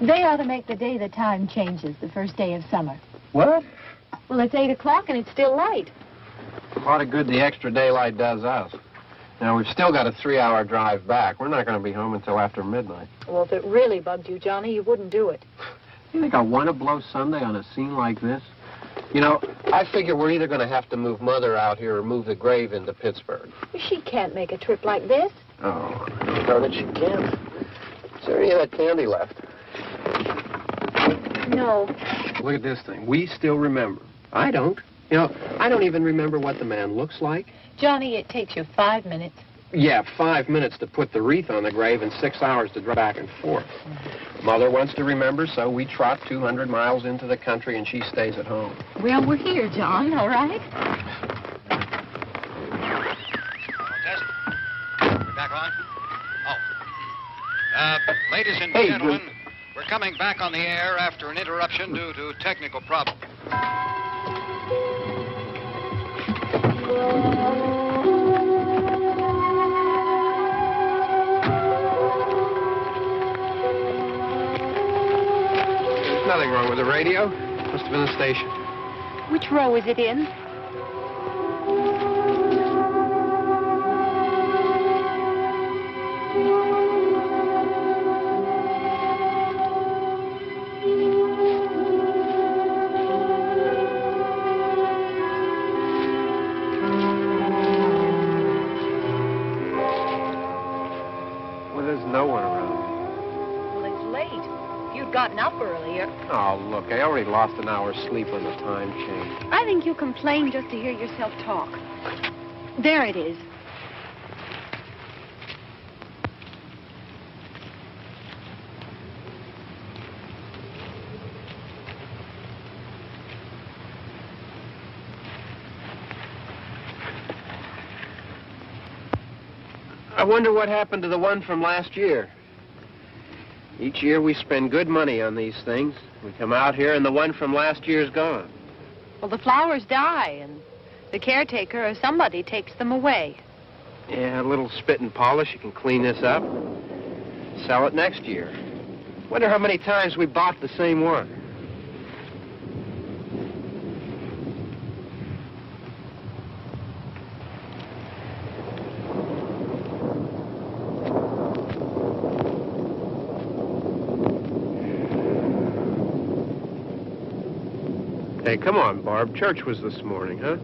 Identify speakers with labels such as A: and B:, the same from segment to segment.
A: They ought to make the day the time changes, the first day of summer.
B: What?
A: Well, it's 8 o'clock and it's still light.
B: A lot of good the extra daylight does us. Now, we've still got a 3-hour drive back. We're not going to be home until after midnight.
A: Well, if it really bugged you, Johnny, you wouldn't do it.
B: You think I want to blow Sunday on a scene like this? You know, I figure we're either going to have to move Mother out here or move the grave into Pittsburgh.
A: She can't make a trip like this.
B: Oh, no, that she can't. Is there any of that candy left?
A: No.
B: Look at this thing. We still remember. I don't. You know, I don't even remember what the man looks like.
A: Johnny, it takes you 5 minutes.
B: Yeah, 5 minutes to put the wreath on the grave and 6 hours to drive back and forth. Mother wants to remember, so we trot 200 miles into the country and she stays at home.
A: Well, we're here, John, all right?
C: Test. We're back on? Oh. Ladies and gentlemen, we're coming back on the air after an interruption due to technical problems.
B: There's nothing wrong with the radio. Must have been the station.
A: Which row is it in? Gotten up earlier.
B: Oh, look, I already lost an hour's sleep on the time change.
A: I think you complain just to hear yourself talk. There it is.
B: I wonder what happened to the one from last year. Each year we spend good money on these things. We come out here and the one from last year's gone.
A: Well, the flowers die and the caretaker or somebody takes them away.
B: Yeah, a little spit and polish. You can clean this up. Sell it next year. Wonder how many times we bought the same one. Hey, come on, Barb. Church was this morning, huh?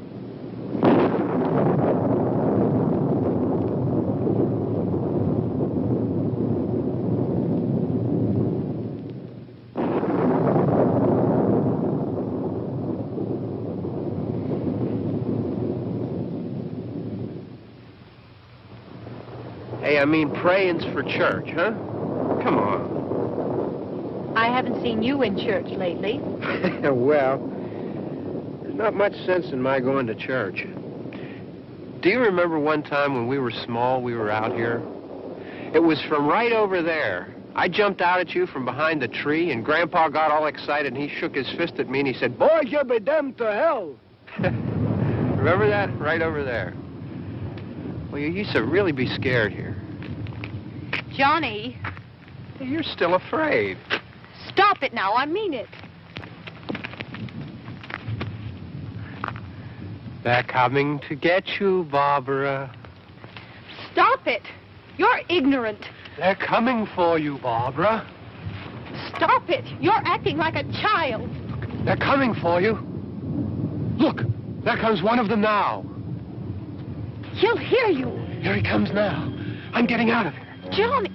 B: Hey, I mean praying's for church, huh? Come on.
A: I haven't seen you in church lately.
B: Well, there's not much sense in my going to church. Do you remember one time when we were small, we were out here? It was from right over there I jumped out at you from behind the tree, and Grandpa got all excited, and he shook his fist at me, and he said, "Boys, you'll be damned to hell." Remember that? Right over there. Well, you used to really be scared here.
A: Johnny.
B: You're still afraid.
A: Stop it now. I mean it.
B: They're coming to get you, Barbara.
A: Stop it. You're ignorant.
B: They're coming for you, Barbara.
A: Stop it. You're acting like a child.
B: They're coming for you. Look, there comes one of them now.
A: He'll hear you.
B: Here he comes now. I'm getting out of here.
A: Johnny.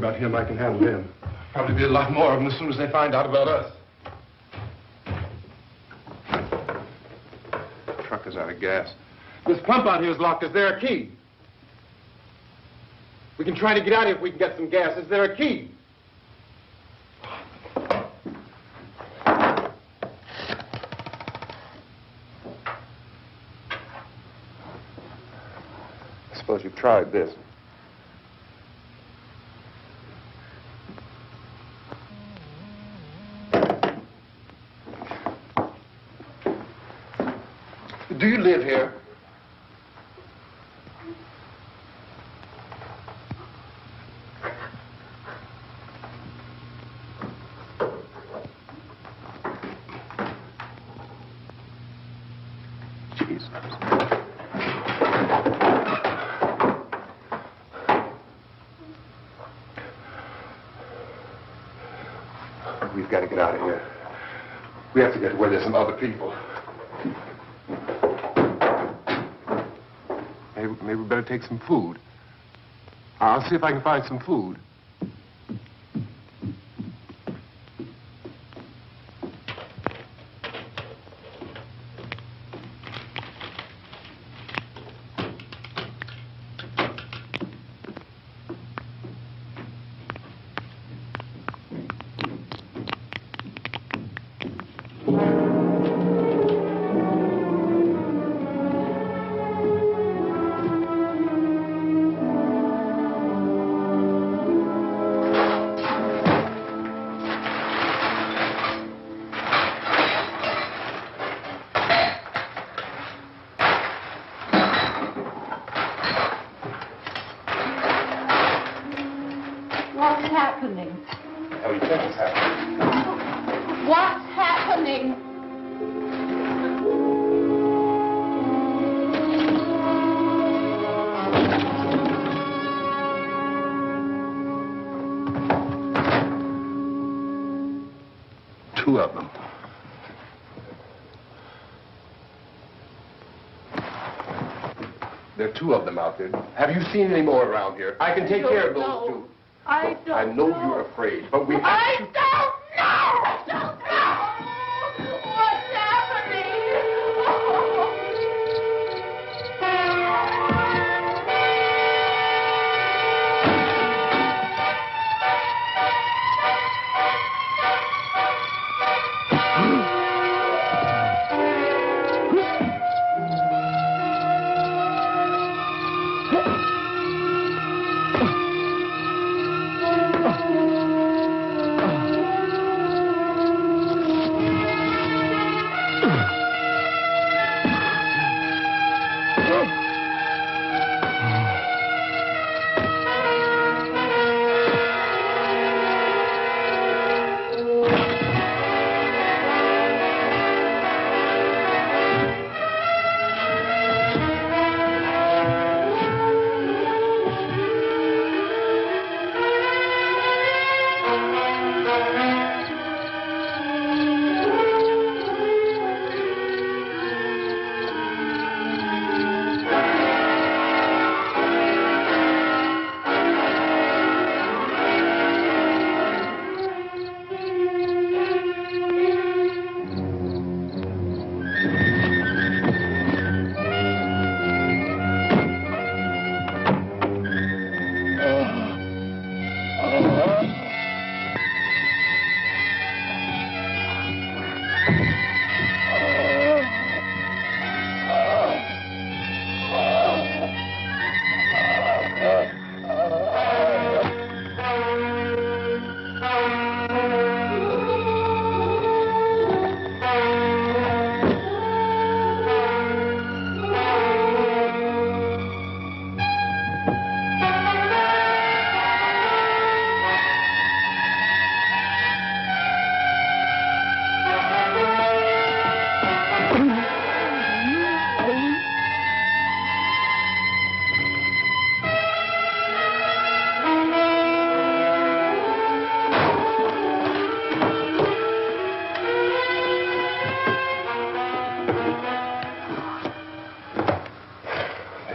D: about him. I can handle him. Probably be a lot more of them as soon as they find out about us. The truck is out of gas. This pump out here is locked. Is there a key? We can try to get out of here if we can get some gas. Is there a key? I suppose you've tried this. Do you live here? Jesus. We've got to get out of here. We have to get to where there's some other people. Maybe we better take some food. I'll see if I can find some food. Two of them. There are two of them out there. Have you seen any more around here? I can take care of those two.
A: I don't know.
D: I know you're afraid, but we have to...
A: I don't know! I don't know! What's happening?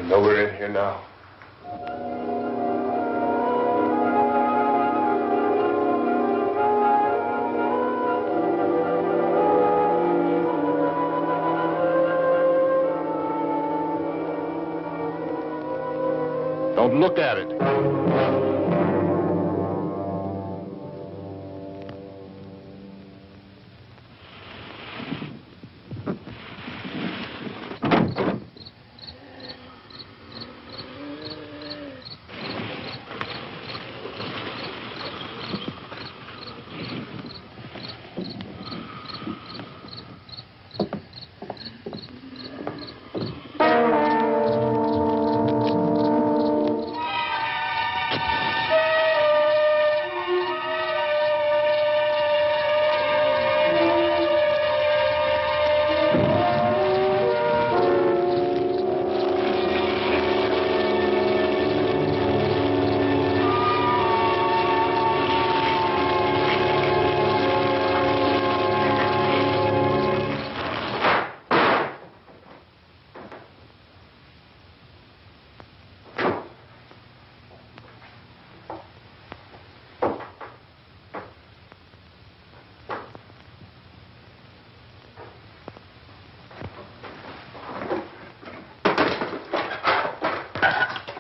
D: We're in here now.
E: Don't look at it.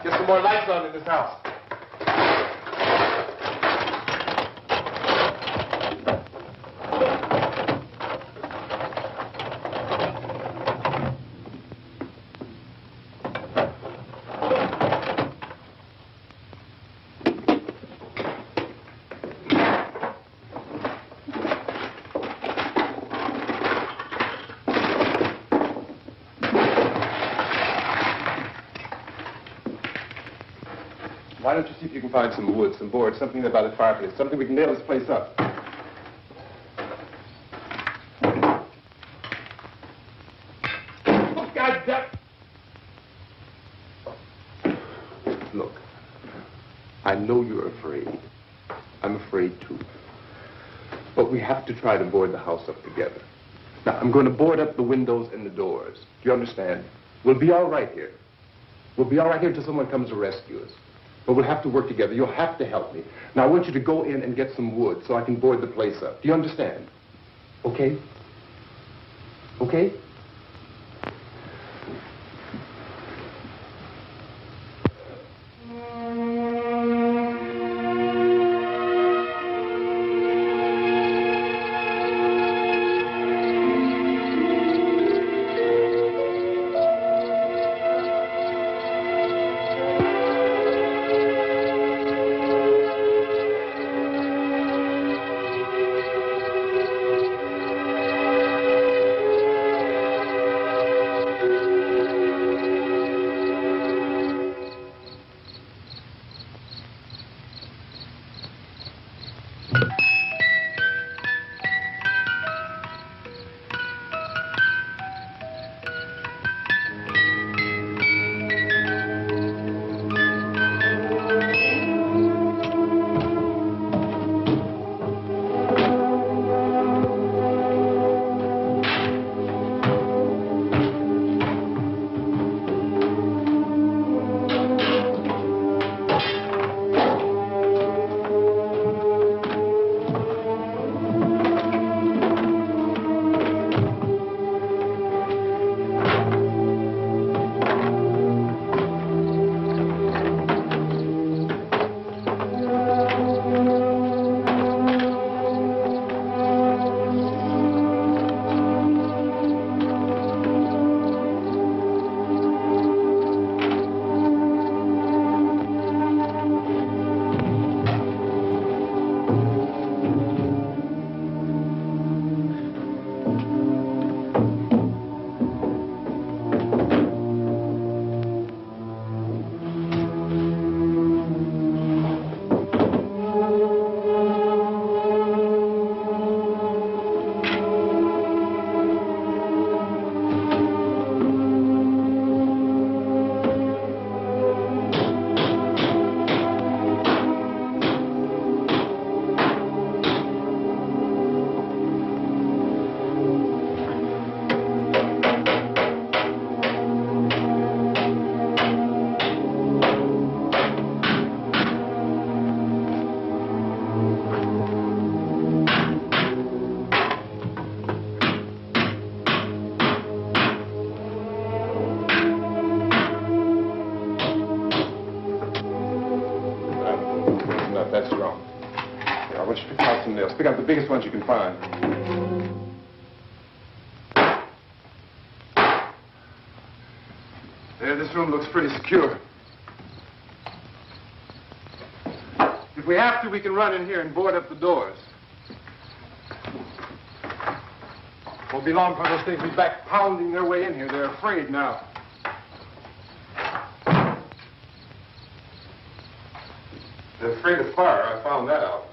D: Get some more lights on in this house. Why don't you see if you can find some wood, some board, something there by the fireplace, something we can nail this place up. Oh, God damn. Look, I know you're afraid. I'm afraid too. But we have to try to board the house up together. Now, I'm going to board up the windows and the doors. Do you understand? We'll be all right here. We'll be all right here until someone comes to rescue us. But we'll have to work together. You'll have to help me. Now, I want you to go in and get some wood so I can board the place up. Do you understand? Okay? Okay? thumbnails. Pick out the biggest ones you can find. There, this room looks pretty secure. If we have to, we can run in here and board up the doors. Won't be long before those things will be back pounding their way in here. They're afraid now. They're afraid of fire. I found that out.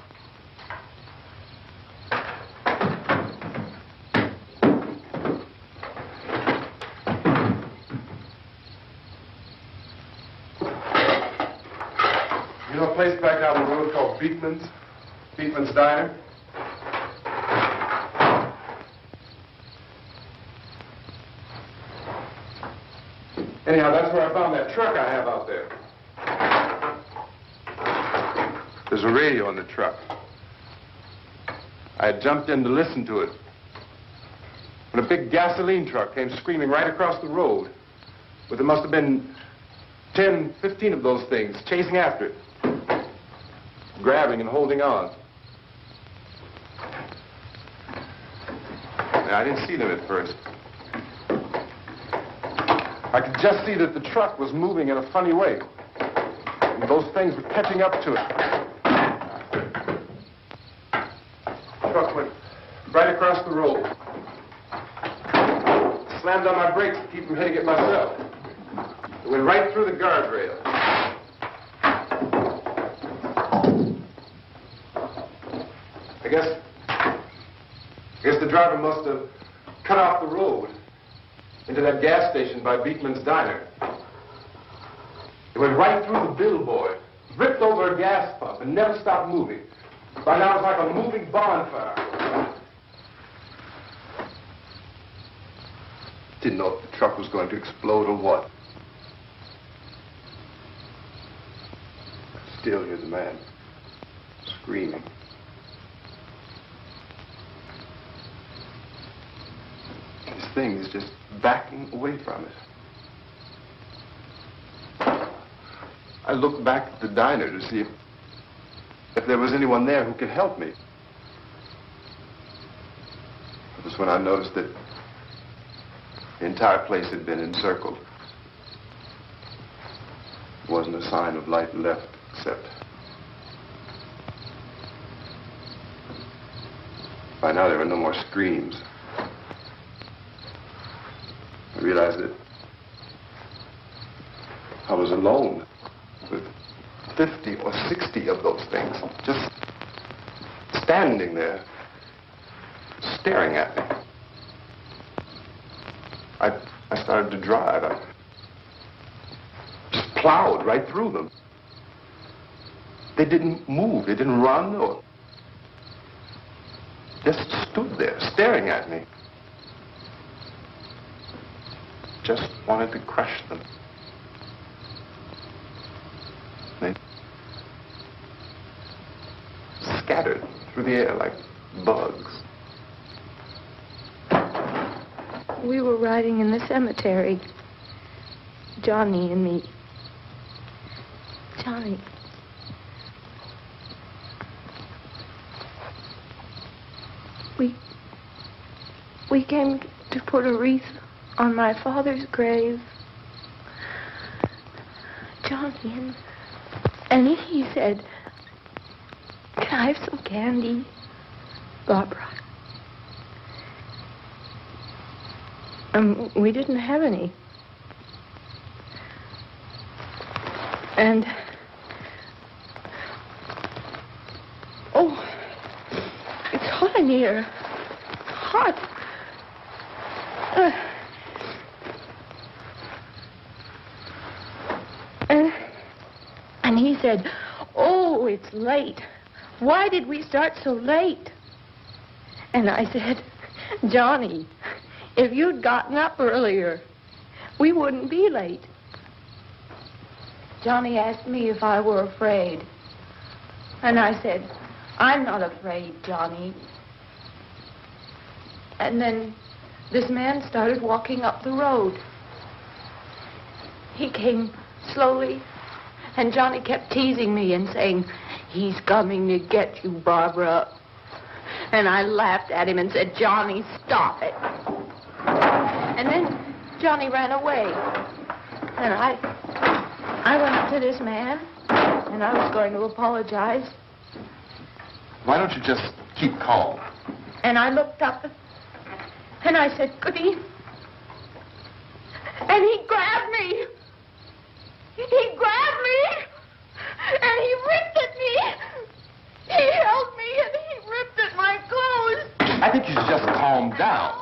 D: You know a place back down the road called Beekman's? Beekman's Diner? Anyhow, that's where I found that truck I have out there. There's a radio in the truck. I had jumped in to listen to it when a big gasoline truck came screaming right across the road. But there must have been 10, 15 of those things chasing after it, grabbing and holding on. Now, I didn't see them at first. I could just see that the truck was moving in a funny way. And those things were catching up to it. The truck went right across the road. Slammed on my brakes to keep from hitting it myself. It went right through the guardrail. I guess the driver must have cut off the road into that gas station by Beekman's Diner. It went right through the billboard, ripped over a gas pump, and never stopped moving. By now, it's like a moving bonfire. Didn't know if the truck was going to explode or what. Still, here's a man screaming. This thing is just backing away from it. I looked back at the diner to see if there was anyone there who could help me. It was when I noticed that the entire place had been encircled. There wasn't a sign of light left except by now there were no more screams. I realized that I was alone with 50 or 60 of those things, just standing there, staring at me. I started to drive. I just plowed right through them. They didn't move. They didn't run or just stood there, staring at me. Just wanted to crush them. They scattered through the air like bugs.
E: We were riding in the cemetery, Johnny and me. Johnny. We came to put a wreath on my father's grave. Johnny, and he said, "Can I have some candy, Barbara?" We didn't have any. And, oh, it's hot in here. Hot. And he said, "Oh, it's late. Why did we start so late?" And I said, "Johnny, if you'd gotten up earlier, we wouldn't be late." Johnny asked me if I were afraid. And I said, "I'm not afraid, Johnny." And then this man started walking up the road. He came slowly, and Johnny kept teasing me and saying, "He's coming to get you, Barbara." And I laughed at him and said, Johnny, stop it. And then Johnny ran away. And I went up to this man, and I was going to apologize.
D: Why don't you just keep calm?
E: And I looked up, and I said, Goody. And he grabbed me. He grabbed me, and he ripped at me. He held me, and he ripped at my clothes.
D: I think you should just calm down.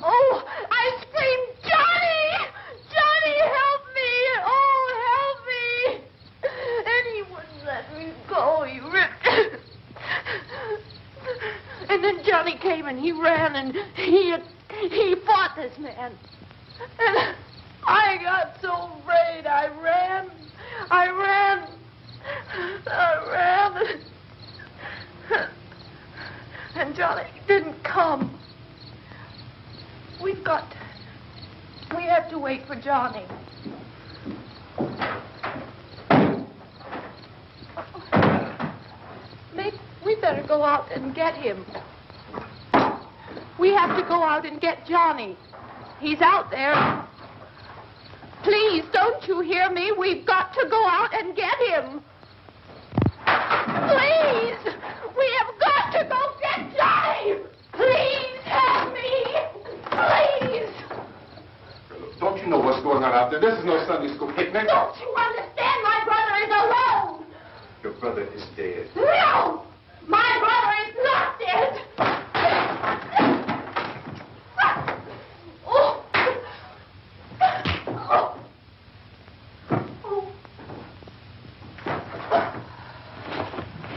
E: Oh, I screamed, Johnny! Johnny, help me! Oh, help me! And he wouldn't let me go. He ripped. And then Johnny came and he ran and he fought this man. And I got so afraid. I ran. And Johnny didn't come. We have to wait for Johnny. We better go out and get him. We have to go out and get Johnny. He's out there. Please, don't you hear me? We've got to go out and get him. Please! We have got to go get Johnny! Please help me! Please!
D: Don't you know what's going on out there? This is no Sunday school picnic.
E: Don't you understand? My brother is alone!
D: Your brother is dead.
E: No! My brother is not dead! Oh.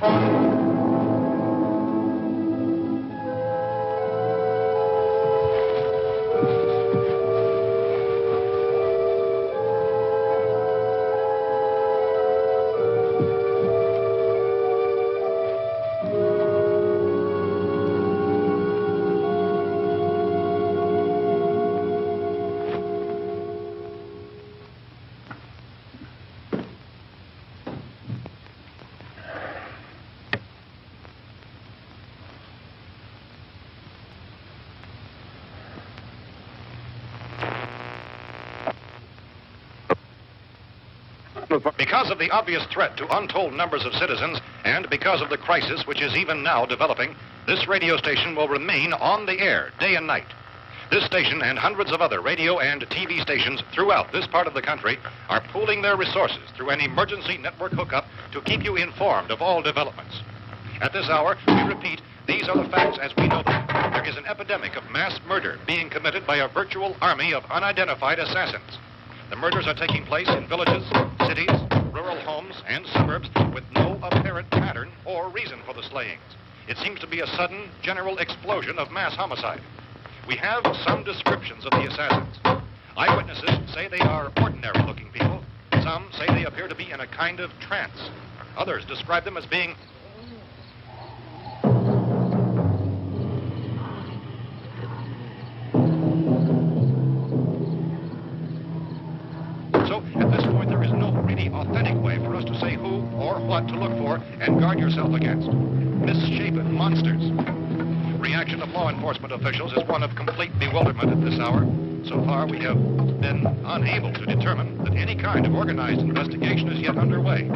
E: Oh.
C: Because of the obvious threat to untold numbers of citizens, and because of the crisis which is even now developing, this radio station will remain on the air day and night. This station and hundreds of other radio and TV stations throughout this part of the country are pooling their resources through an emergency network hookup to keep you informed of all developments. At this hour, we repeat, these are the facts as we know them. There is an epidemic of mass murder being committed by a virtual army of unidentified assassins. The murders are taking place in villages, cities, rural homes, and suburbs with no apparent pattern or reason for the slayings. It seems to be a sudden, general explosion of mass homicide. We have some descriptions of the assassins. Eyewitnesses say they are ordinary-looking people. Some say they appear to be in a kind of trance. Others describe them as being authentic way for us to say who or what to look for and guard yourself against. Misshapen monsters. Reaction of law enforcement officials is one of complete bewilderment at this hour. So far, we have been unable to determine that any kind of organized investigation is yet underway.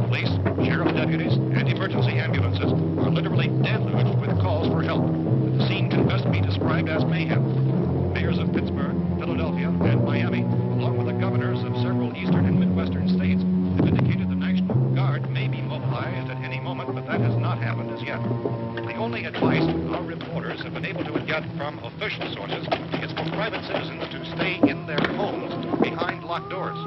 C: Police, sheriff deputies, and emergency ambulances are literally deluged with calls for help. The scene can best be described as mayhem. Mayors of Pittsburgh, Philadelphia, and Miami, along with the governors of several eastern and midwestern states, have indicated the National Guard may be mobilized at any moment, but that has not happened as yet. The only advice our reporters have been able to get from official sources is for private citizens to stay in their homes behind locked doors.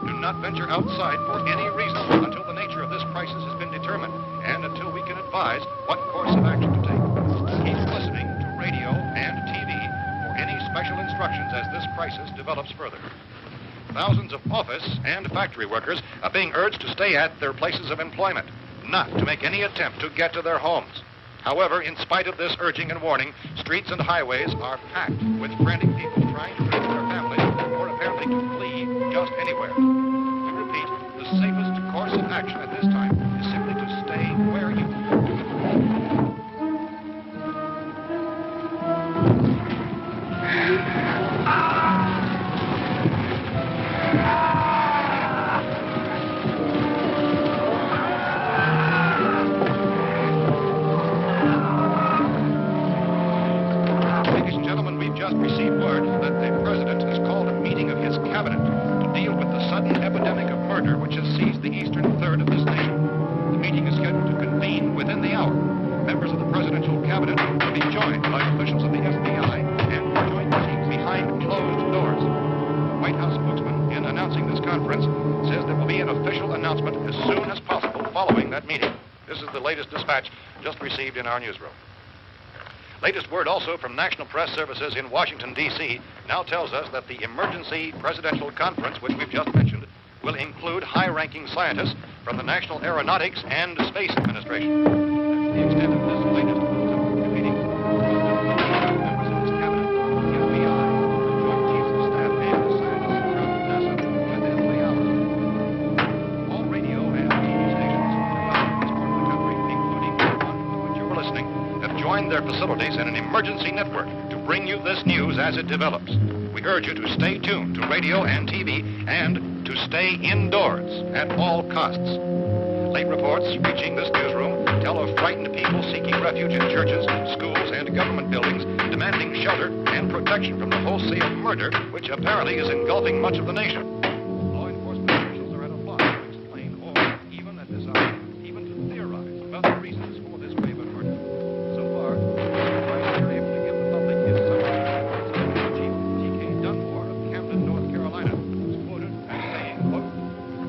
C: Do not venture outside for any reason until the nature of this crisis has been determined and until we can advise what course of action to take. Keep listening to radio and TV for any special instructions as this crisis develops further. Thousands of office and factory workers are being urged to stay at their places of employment, not to make any attempt to get to their homes. However, in spite of this urging and warning, streets and highways are packed with frantic people trying to reach their families or apparently to flee just anywhere. We repeat, the safest course of action at this time is simply to stay where you are. murder which has seized the eastern third of this nation. The meeting is scheduled to convene within the hour. Members of the presidential cabinet will be joined by officials of the FBI and joint meetings behind closed doors. White House spokesman, in announcing this conference, says there will be an official announcement as soon as possible following that meeting. This is the latest dispatch just received in our newsroom. Latest word also from National Press Services in Washington, D.C. now tells us that the emergency presidential conference, which we've just mentioned, will include high-ranking scientists from the National Aeronautics and Space Administration. That's the extent of this latest meeting. Members of his cabinet, the FBI, the Joint Chiefs of Staff, and the scientists from NASA within the hour. All radio and TV stations throughout this part of the country, including the one to which you were listening, have joined their facilities in an emergency network to bring you this news as it develops. We urge you to stay tuned to radio and TV and to stay indoors at all costs. Late reports reaching this newsroom tell of frightened people seeking refuge in churches, schools, and government buildings, demanding shelter and protection from the wholesale murder which apparently is engulfing much of the nation. Law enforcement officials are at a loss to explain or even at this hour, even to theorize about the reasons for this grave of murder. So far, the advice they're able to give the public is summary. Chief T.K. Dunmore of Camden, North Carolina, is quoted as saying, quote,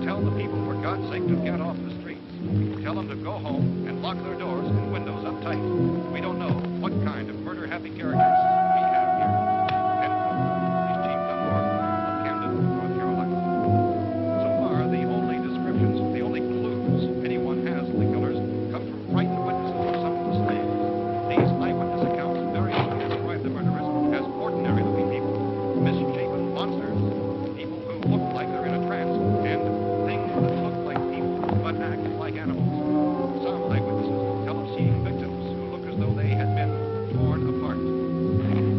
C: "Tell the people, for God's sake, to get off the streets. Tell them to go home and lock their doors and windows up tight. We don't know what kind of murder-happy characters we have here." End quote. He's Chief Dunmore of Camden, North Carolina. So far, the only descriptions, the only clues anyone has of the killers come from frightened witnesses of some of the slaves. These eyewitness accounts variously describe the murderers as ordinary-looking people, misshapen monsters, people who look like they're in a trance, and things that look like people but act like animals. Some eyewitnesses tell of seeing victims who look as though they had been torn apart.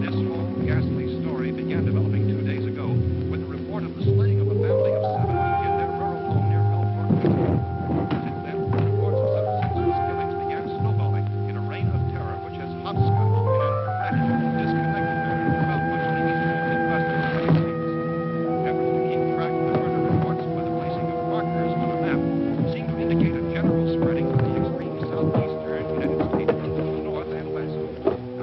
C: This whole ghastly story began developing 2 days ago with the report of the slaying of a family of 7 in their rural home near Gulfport, Virginia. Since then, reports of such senseless killings began snowballing in a reign of terror which has hopscotched in an erratic, disconnected manner throughout much of the eastern and western United States. Efforts to keep track of the murder reports by the placing of markers on a map seem to indicate a general spreading of the extreme southeastern United States to the north and west.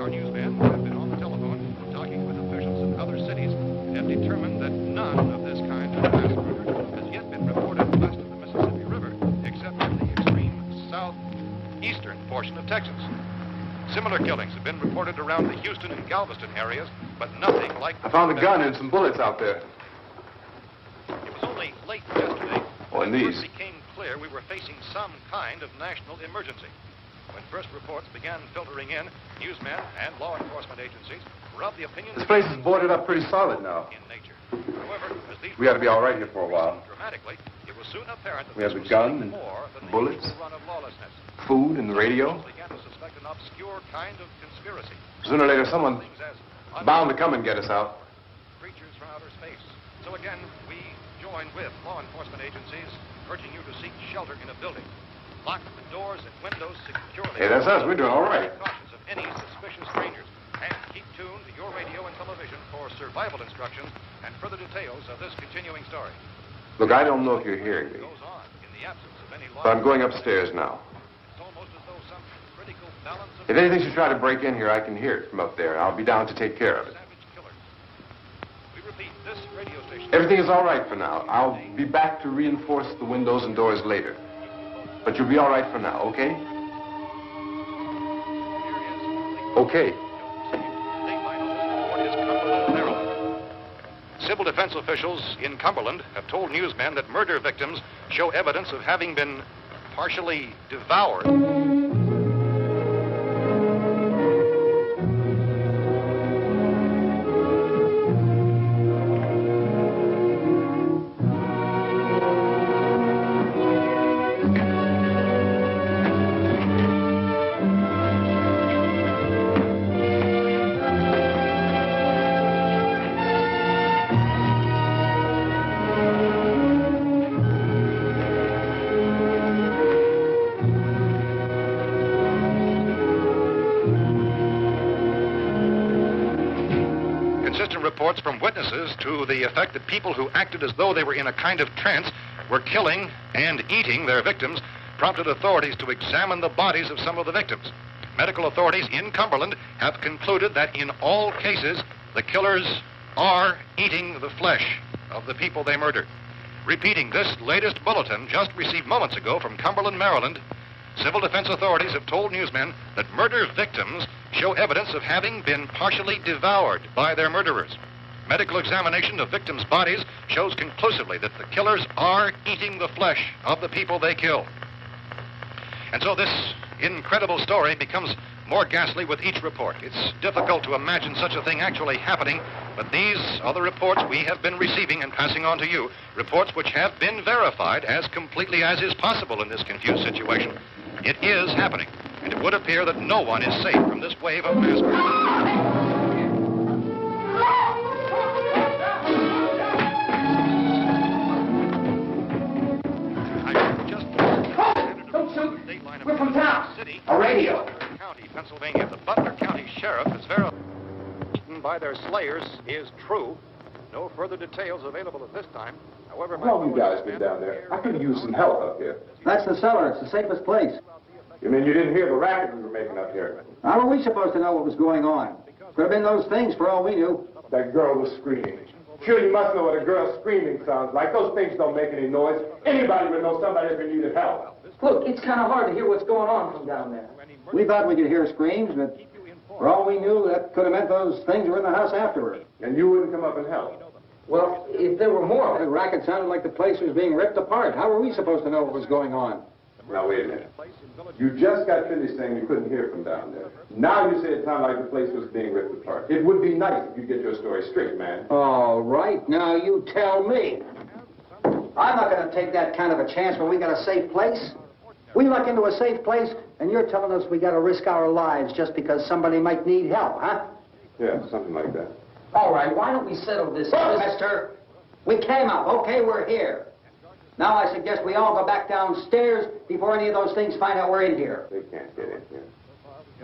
C: Our newsmen have been on the telephone talking with officials in other cities and have determined that none of this kind of mass murder has yet been reported west of the Mississippi River, except in the extreme southeastern portion of Texas. Similar killings have been reported around the Houston and Galveston areas, but nothing like...
D: I found a gun and some bullets out there.
C: It was only late yesterday
D: Oh, and
C: when it
D: these.
C: first became clear we were facing some kind of national emergency. When first reports began filtering in, newsmen and law enforcement agencies were of the opinion
D: This place is boarded up pretty solid now.
C: in nature. However, as these
D: We ought to be all right here for a while.
C: dramatically, it was soon apparent that
D: We have
C: this
D: a
C: was
D: gun
C: something
D: and
C: more than the
D: bullets.
C: usual run of lawlessness.
D: Food and the radio.
C: Officials began to suspect an obscure kind of conspiracy.
D: Sooner or later, someone
C: Things as
D: bound to come and get us out.
C: creatures from outer space. So again, we join with law enforcement agencies, urging you to seek shelter in a building. Lock the doors and windows securely.
D: Hey, that's us. We're doing all right.
C: Cautious of any suspicious strangers. And keep tuned to your radio and television for survival instructions and further details of this continuing story.
D: Look, I don't know if you're hearing me,
C: Goes on in the absence of any law.
D: but I'm going upstairs now.
C: It's almost as though some critical balance of
D: If anything should try to break in here, I can hear it from up there. I'll be down to take care of it.
C: savage killers. We repeat, this radio station.
D: Everything is all right for now. I'll be back to reinforce the windows and doors later. But you'll be all right for now, okay? Okay.
C: Civil defense officials in Cumberland have told newsmen that murder victims show evidence of having been partially devoured. Consistent reports from witnesses to the effect that people who acted as though they were in a kind of trance were killing and eating their victims prompted authorities to examine the bodies of some of the victims. Medical authorities in Cumberland have concluded that in all cases, the killers are eating the flesh of the people they murdered. Repeating this latest bulletin just received moments ago from Cumberland, Maryland, civil defense authorities have told newsmen that murder victims show evidence of having been partially devoured by their murderers. Medical examination of victims' bodies shows conclusively that the killers are eating the flesh of the people they kill. And so this incredible story becomes more ghastly with each report. It's difficult to imagine such a thing actually happening, but these are the reports we have been receiving and passing on to you, reports which have been verified as completely as is possible in this confused situation. It is happening, and it would appear that no one is safe from this wave of mass murder.
F: We're from town. A radio.
C: County, Pennsylvania. The Butler County Sheriff has verified by their slayers is true. No further details available at this time. However,
D: How long you guys been down there? I could use some help up here.
F: That's the cellar. It's the safest place.
D: You mean you didn't hear the racket we were making up here?
F: How were we supposed to know what was going on? Could have been those things for all we knew.
D: That girl was screaming. Sure, you must know what a girl screaming sounds like. Those things don't make any noise. Anybody would know somebody if they needed help.
F: Look, it's kind of hard to hear what's going on from down there. We thought we could hear screams, but for all we knew, that could have meant those things were in the house afterward.
D: And you wouldn't come up and help?
F: Well, if there were more, the racket sounded like the place was being ripped apart. How were we supposed to know what was going on?
D: Now, wait a minute. You just got finished saying you couldn't hear from down there. Now you say it sounded like the place was being ripped apart. It would be nice if you get your story straight, man.
F: All right, now you tell me. I'm not going to take that kind of a chance when we got a safe place. We luck into a safe place, and you're telling us we got to risk our lives just because somebody might need help, huh?
D: Yeah, something like that.
F: All right, why don't we settle this? Look, mister, we came up. Okay, we're here. Now I suggest we all go back downstairs before any of those things find out we're in here.
D: They can't get in here.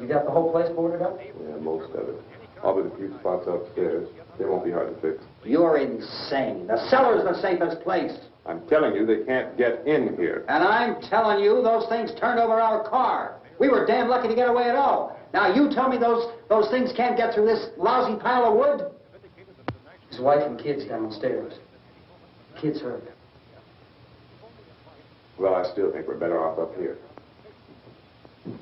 F: You got the whole place boarded up?
D: Yeah, most of it. All but a few spots upstairs. They won't be hard to fix.
F: You're insane. The cellar's the safest place.
D: I'm telling you, they can't get in here.
F: And I'm telling you, those things turned over our car. We were damn lucky to get away at all. Now, you tell me those things can't get through this lousy pile of wood? His wife and kids downstairs. Kids hurt.
D: Well, I still think we're better off up here.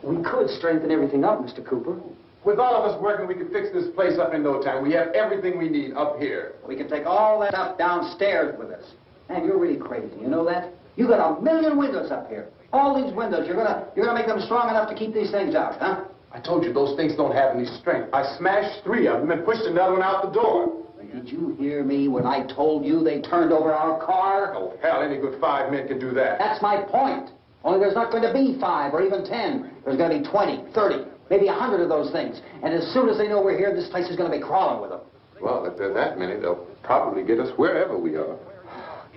F: We could strengthen everything up, Mr. Cooper.
D: With all of us working, we could fix this place up in no time. We have everything we need up here.
F: We can take all that stuff downstairs with us. Man, you're really crazy. You know that? You got 1,000,000 windows up here. All these windows, you're gonna make them strong enough to keep these things out, huh?
D: I told you those things don't have any strength. I smashed 3 of them and pushed another one out the door.
F: Did you hear me when I told you they turned over our car?
D: Oh, hell, any good 5 men can do that.
F: That's my point. Only there's not going to be 5 or even 10. There's going to be 20, 30, maybe 100 of those things. And as soon as they know we're here, this place is going to be crawling with them.
D: Well, if there are that many, they'll probably get us wherever we are.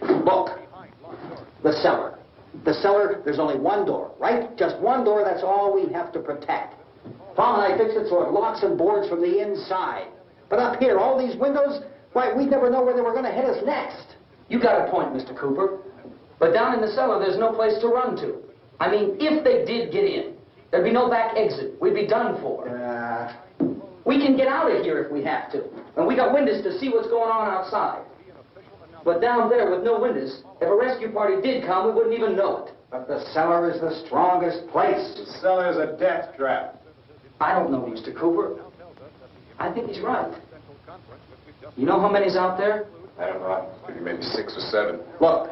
F: Look, the cellar. The cellar, there's only one door, right? Just one door, that's all we have to protect. Tom and I fixed it so it locks and boards from the inside. But up here, all these windows, why, we'd never know where they were going to hit us next. You got a point, Mr. Cooper. But down in the cellar, there's no place to run to. I mean, if they did get in, there'd be no back exit. We'd be done for. We can get out of here if we have to. And we got windows to see what's going on outside. But down there with no windows, if a rescue party did come, we wouldn't even know it. But the cellar is the strongest place.
D: The cellar is a death trap.
F: I don't know, Mr. Cooper. I think he's right. You know how many's out there?
D: I don't know. I think maybe 6 or 7.
F: Look,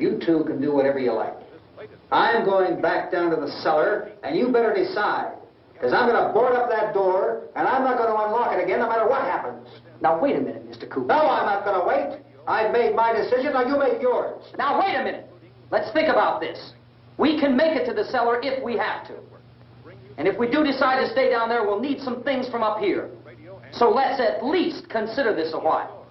F: you two can do whatever you like. I'm going back down to the cellar, and you better decide. Because I'm going to board up that door, and I'm not going to unlock it again no matter what happens. Now, wait a minute, Mr. Cooper. No, I'm not going to wait. I've made my decision, now you make yours. Now, wait a minute. Let's think about this. We can make it to the cellar if we have to. And if we do decide to stay down there, we'll need some things from up here. So let's at least consider this a while.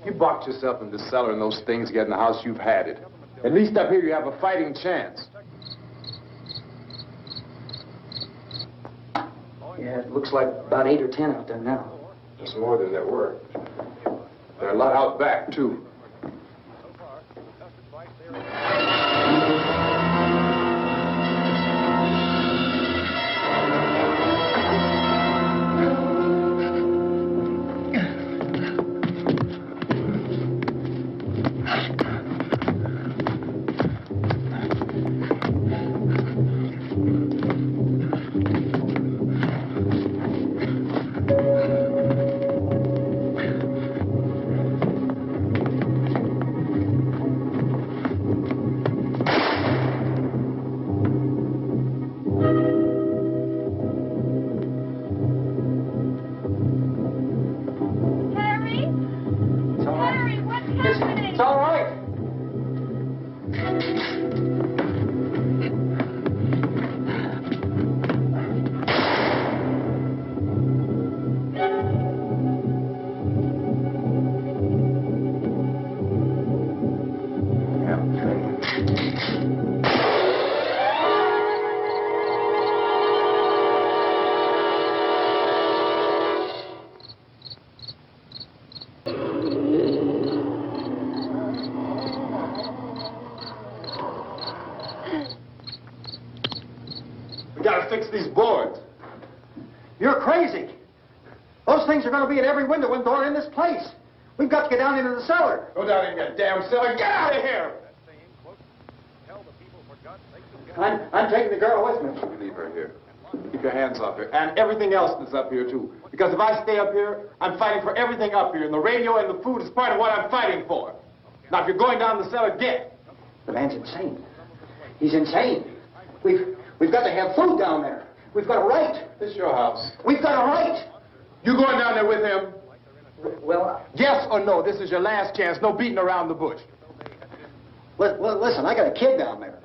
D: You boxed yourself in the cellar and those things get in the house, you've had it. At least up here you have a fighting chance.
F: Yeah, it looks like about 8 or 10 out there now.
D: It's more than there were. There are a lot out back, too.
F: Fix these boards. You're crazy. Those things are going to be at every window and door in this place. We've got to get down into the cellar.
D: Go down in your damn cellar. Get out of here!
F: I'm taking the girl with me.
D: You leave her here. Keep your hands off her. And everything else that's up here, too. Because if I stay up here, I'm fighting for everything up here. And the radio and the food is part of what I'm fighting for. Now, if you're going down the cellar, get.
F: The man's insane. He's insane. We've got to have food down there. We've got a right.
D: This is your house.
F: We've got a right.
D: You going down there with him?
F: Well,
D: Yes or no? This is your last chance. No beating around the bush.
F: listen, I got a kid down there.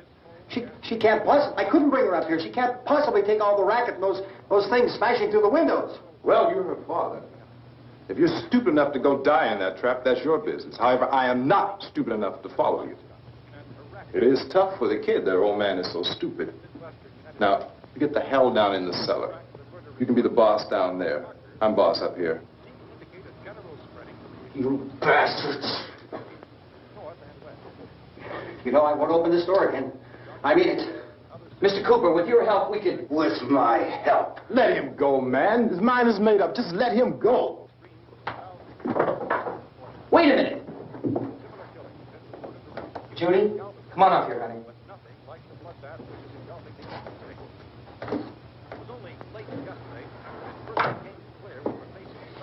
F: She can't possibly, I couldn't bring her up here. She can't possibly take all the racket and those things smashing through the windows.
D: Well, you're her father. If you're stupid enough to go die in that trap, that's your business. However, I am not stupid enough to follow you. It is tough for the kid that her old man is so stupid. Now, you get the hell down in the cellar. You can be the boss down there. I'm boss up here.
F: You bastards. You know, I won't open this door again. I mean it. Mr. Cooper, with your help, we could... With my help?
D: Let him go, man. His mind is made up. Just let him go.
F: Wait a minute. Judy, come on up here, honey.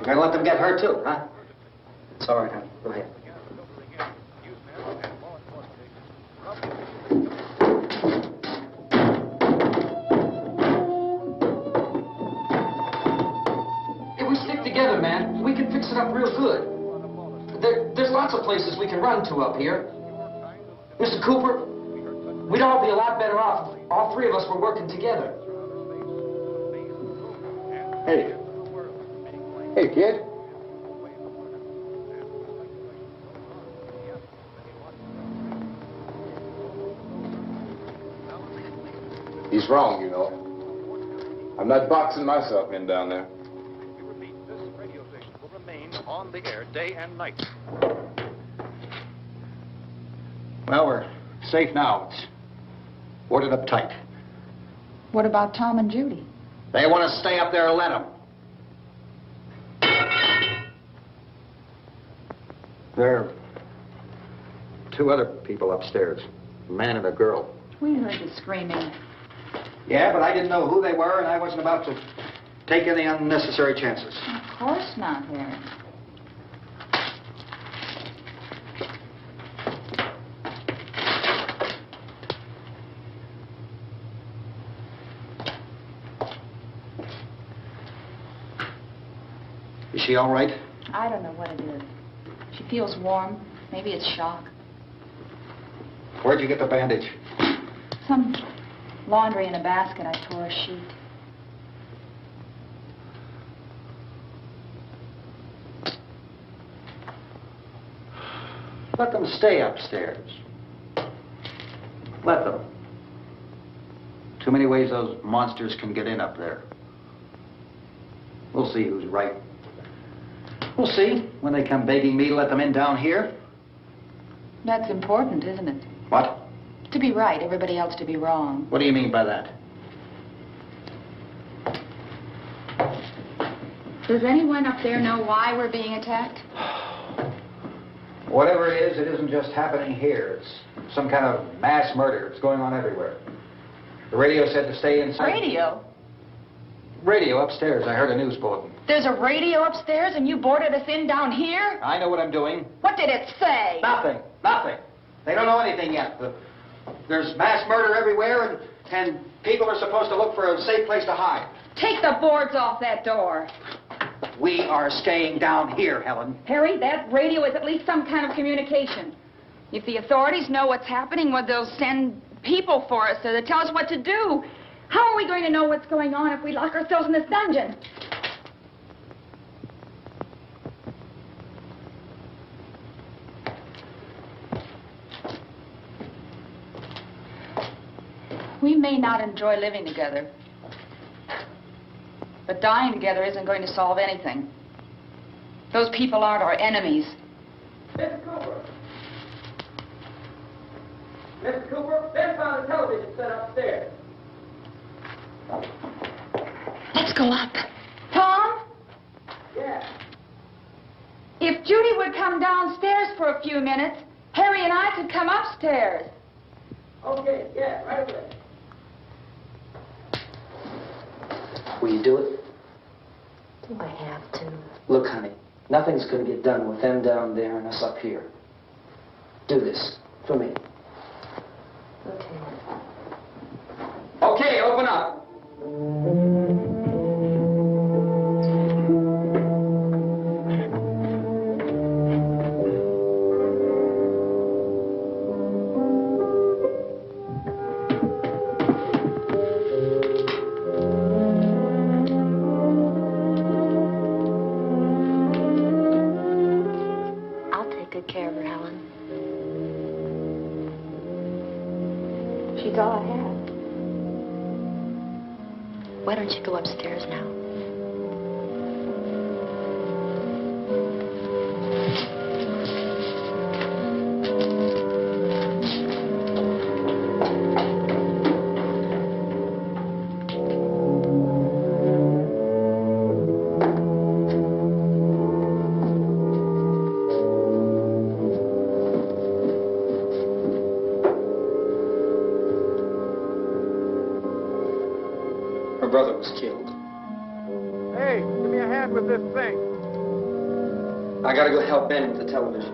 F: You're gonna let them get hurt, too, huh? It's all right, honey. Go ahead.
G: If we stick together, man, we can fix it up real good. There's lots of places we can run to up here. Mr. Cooper, we'd all be a lot better off if all three of us were working together.
D: Hey. Hey, kid. He's wrong, you know. I'm not boxing myself in down there.
C: We repeat, this radio station will remain on the air day and night.
F: Well, we're safe now. It's boarded up tight.
H: What about Tom and Judy?
F: They want to stay up there, let them. There are two other people upstairs, a man and a girl.
H: We heard the screaming.
F: Yeah, but I didn't know who they were, and I wasn't about to take any unnecessary chances.
H: Of course not, Harry.
F: Is she all right?
H: I don't know what it is. She feels warm. Maybe it's shock.
F: Where'd you get the bandage?
H: Some laundry in a basket. I tore a sheet.
F: Let them stay upstairs. Let them. Too many ways those monsters can get in up there. We'll see who's right. We'll see when they come begging me to let them in down here.
H: That's important, isn't it?
F: What?
H: To be right, everybody else to be wrong.
F: What do you mean by that?
H: Does anyone up there know why we're being attacked?
F: Whatever it is, it isn't just happening here. It's some kind of mass murder. It's going on everywhere. The radio said to stay inside.
H: Radio?
F: Radio upstairs. I heard a news bulletin.
H: There's a radio upstairs and you boarded us in down here?
F: I know what I'm doing.
H: What did it say?
F: Nothing. Nothing. They don't know anything yet. There's mass murder everywhere, and people are supposed to look for a safe place to hide.
H: Take the boards off that door.
F: We are staying down here, Helen.
H: Harry, that radio is at least some kind of communication. If the authorities know what's happening, well, they'll send people for us to tell us what to do. How are we going to know what's going on if we lock ourselves in this dungeon? We may not enjoy living together, but dying together isn't going to solve anything. Those people aren't our enemies.
G: Mr. Cooper! Mr. Cooper, Ben found a television set upstairs.
H: Let's go up. Tom?
G: Yeah.
H: If Judy would come downstairs for a few minutes, Harry and I could come upstairs.
G: Okay, yeah, right away.
F: Will you do it?
E: Do I have to?
F: Look, honey, nothing's going to get done with them down there and us up here. Do this for me.
E: Okay.
F: Okay, open up.
E: I'll take good care of her, Helen. She's all I have. Why don't you go upstairs now?
F: Her brother was killed.
B: Hey, give me a hand with this thing.
F: I gotta go help Ben with the television.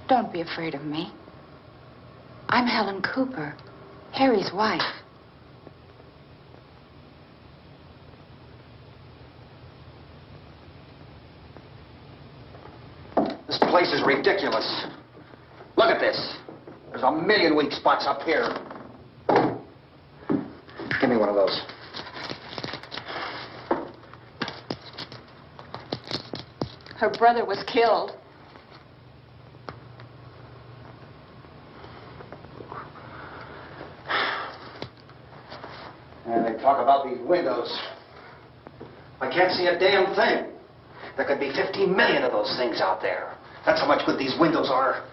H: Don't be afraid of me. I'm Helen Cooper, Harry's wife.
F: This place is ridiculous. Look at this. There's a million weak spots up here. Give me one of those.
H: Her brother was killed.
F: And they talk about these windows. I can't see a damn thing. There could be 15 million of those things out there. That's how much good these windows are.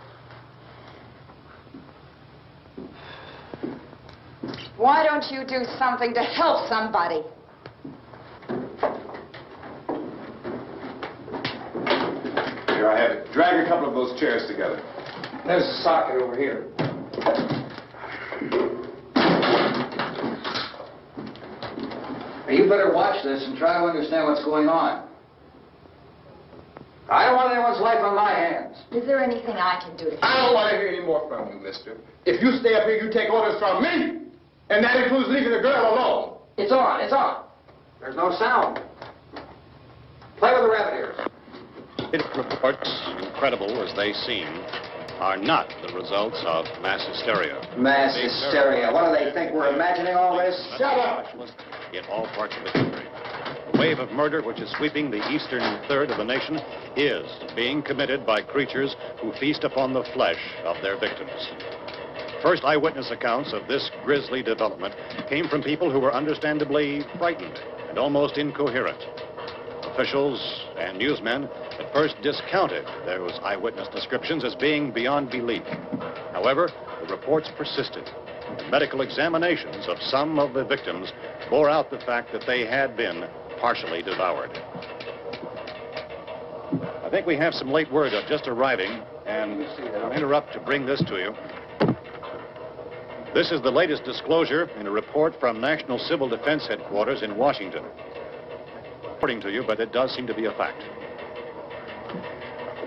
H: Why don't you do something to help somebody?
D: Here, I have it. Drag a couple of those chairs together.
F: There's a socket over here. Now, you better watch this and try to understand what's going on. I don't want anyone's life on my hands.
H: Is there anything I can do to help?
D: I don't want to hear any more from you, mister. If you stay up here, you take orders from me. And that includes leaving the girl alone.
F: It's on, it's on. There's no sound. Play with the rabbit ears.
I: Reports, incredible as they seem, are not the results of mass hysteria.
F: Mass hysteria. What do they think? We're imagining all this?
D: Shut up!
I: In all parts of the country. The wave of murder which is sweeping the eastern third of the nation is being committed by creatures who feast upon the flesh of their victims. First eyewitness accounts of this grisly development came from people who were understandably frightened and almost incoherent. Officials and newsmen at first discounted those eyewitness descriptions as being beyond belief. However, the reports persisted. And medical examinations of some of the victims bore out the fact that they had been partially devoured. I think we have some late word just arriving, and I'll interrupt to bring this to you. This is the latest disclosure in a report from National Civil Defense Headquarters in Washington. Reporting to you, but it does seem to be a fact.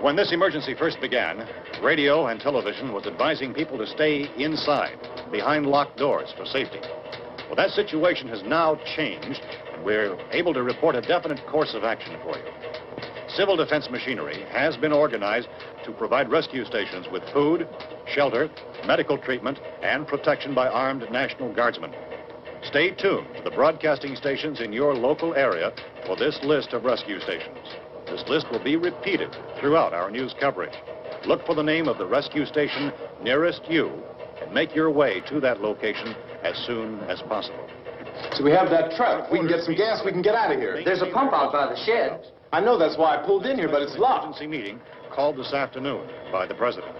I: When this emergency first began, radio and television was advising people to stay inside, behind locked doors for safety. Well, that situation has now changed, and we're able to report a definite course of action for you. Civil defense machinery has been organized to provide rescue stations with food, shelter, medical treatment, and protection by armed National Guardsmen. Stay tuned to the broadcasting stations in your local area for this list of rescue stations. This list will be repeated throughout our news coverage. Look for the name of the rescue station nearest you and make your way to that location as soon as possible.
D: So we have that truck. If we can get some gas, we can get out of here.
F: There's a pump out by the shed.
D: I know, that's why I pulled in here, but it's locked.
I: Emergency meeting called this afternoon by the President.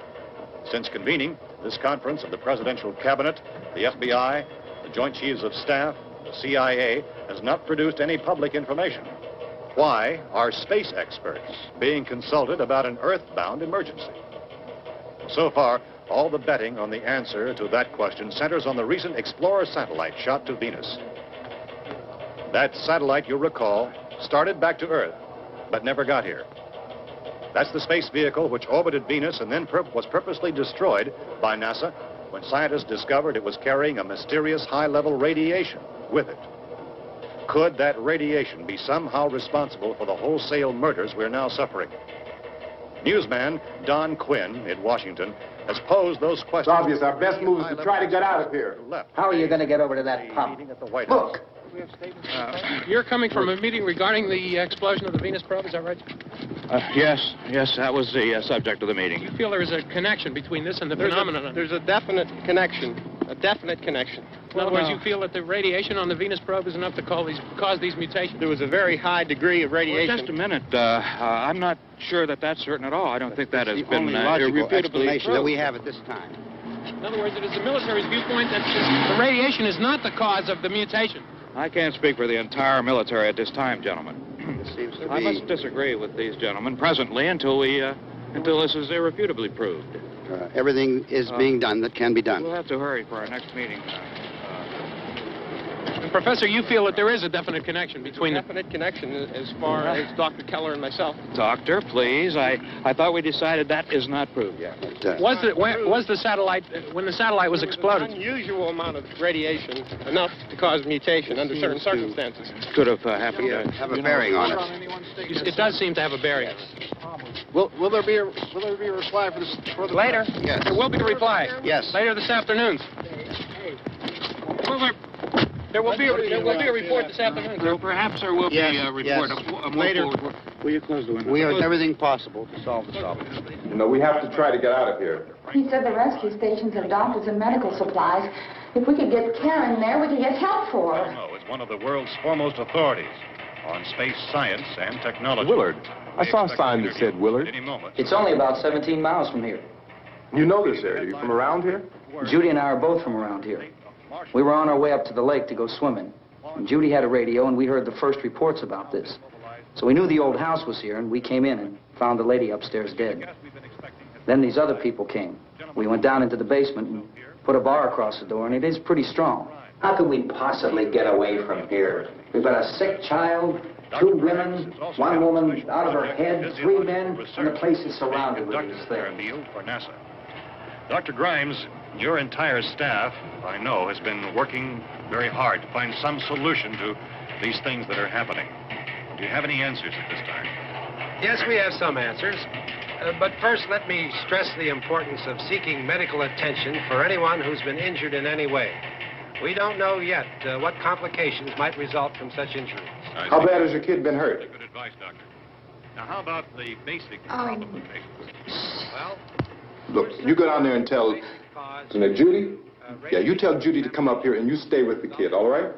I: Since convening this conference of the Presidential Cabinet, the FBI, the Joint Chiefs of Staff, the CIA has not produced any public information. Why are space experts being consulted about an Earth-bound emergency? So far, all the betting on the answer to that question centers on the recent Explorer satellite shot to Venus. That satellite, you'll recall, started back to Earth, but never got here. That's the space vehicle which orbited Venus and then was purposely destroyed by NASA when scientists discovered it was carrying a mysterious high-level radiation with it. Could that radiation be somehow responsible for the wholesale murders we're now suffering? Newsman Don Quinn in Washington has posed those questions.
D: It's obvious our best move is to try to get out of here.
F: How are you going to get over to that pump?
I: At the White House.
F: Look.
B: You're coming from a meeting regarding the explosion of the Venus probe, is that right?
J: Yes, that was the subject of the meeting.
B: You feel there is a connection between this and the phenomenon?
K: There's a definite connection.
B: In other words, you feel that the radiation on the Venus probe is enough to cause these mutations?
K: There was a very high degree of radiation.
J: Well, just a minute. I'm not sure that that's certain at all. I don't think that has been irrefutably
K: explanation that we have at this time.
B: In other words, it is the military's viewpoint that the radiation is not the cause of the mutation.
J: I can't speak for the entire military at this time, gentlemen. I must disagree with these gentlemen presently until this is irrefutably proved.
K: Everything is being done that can be done.
J: We'll have to hurry for our next meeting.
B: And Professor, you feel that there is a definite connection between them?
K: Definite connection as far as Dr. Keller and myself.
J: Doctor, please. I thought we decided that is not proved yet.
B: Was the satellite, when the satellite was exploded?
K: An unusual amount of radiation, enough to cause mutation under certain circumstances.
J: Could have happened.
K: Have a bearing on it.
B: It does seem to have a bearing.
K: Will there be a reply for this?
B: Later?
K: Yes.
B: There will be a reply.
K: Yes.
B: Later this afternoon. There will be a report this afternoon.
J: Well, perhaps there will be a report.
K: Later.
J: Will you close the window?
K: We are everything possible to solve the problem.
D: No, we have to try to get out of here.
H: He said the rescue stations have doctors and medical supplies. If we could get care in there, we could get help for her.
I: Romero is one of the world's foremost authorities on space science and technology.
D: Willard. I saw a sign that said Willard.
I: Any moment.
F: It's only about 17 miles from here.
D: You know this area. You from around here?
F: Judy and I are both from around here. We were on our way up to the lake to go swimming. And Judy had a radio, and we heard the first reports about this. So we knew the old house was here, and we came in and found the lady upstairs dead. Then these other people came. We went down into the basement and put a bar across the door, and it is pretty strong. How could we possibly get away from here? We've got a sick child, 2 women, 1 woman out of her head, 3 men, and the place is surrounded with these things.
I: For NASA. Dr. Grimes, your entire staff, I know, has been working very hard to find some solution to these things that are happening. Do you have any answers at this time?
B: Yes, we have some answers. But first, let me stress the importance of seeking medical attention for anyone who's been injured in any way. We don't know yet what complications might result from such injuries.
D: How bad has your kid been hurt?
I: Good advice, Doctor. Now, how about the basic problem of patients?
B: Well,
D: Look, you go down there and tell... Isn't it Judy? Yeah, you tell Judy to come up here and you stay with the kid, all right?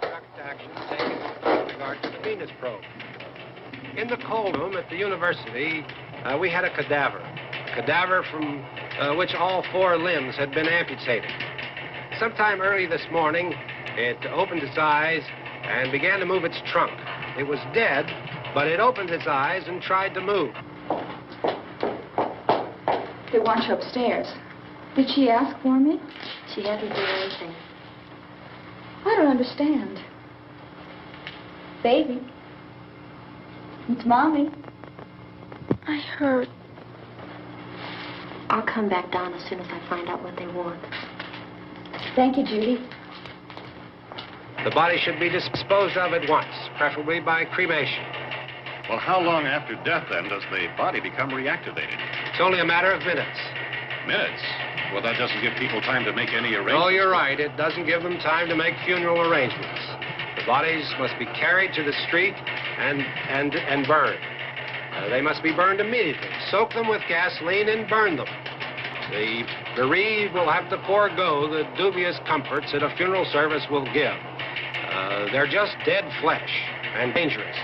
B: Direct action taken with regard to the Venus probe. In the cold room at the university, we had a cadaver from which all 4 limbs had been amputated. Sometime early this morning, it opened its eyes and began to move its trunk. It was dead, but it opened its eyes and tried to move.
H: They want you upstairs. Did she ask for me?
A: She hasn't done anything.
H: I don't understand. Baby. It's Mommy.
A: I heard. I'll come back down as soon as I find out what they want.
H: Thank you, Judy.
B: The body should be disposed of at once, preferably by cremation.
I: Well, how long after death, then, does the body become reactivated?
B: It's only a matter of minutes.
I: Minutes? Well, that doesn't give people time to make any arrangements.
B: Oh, you're right. It doesn't give them time to make funeral arrangements. The bodies must be carried to the street and burned. They must be burned immediately. Soak them with gasoline and burn them. The bereaved will have to forego the dubious comforts that a funeral service will give. They're just dead flesh and dangerous.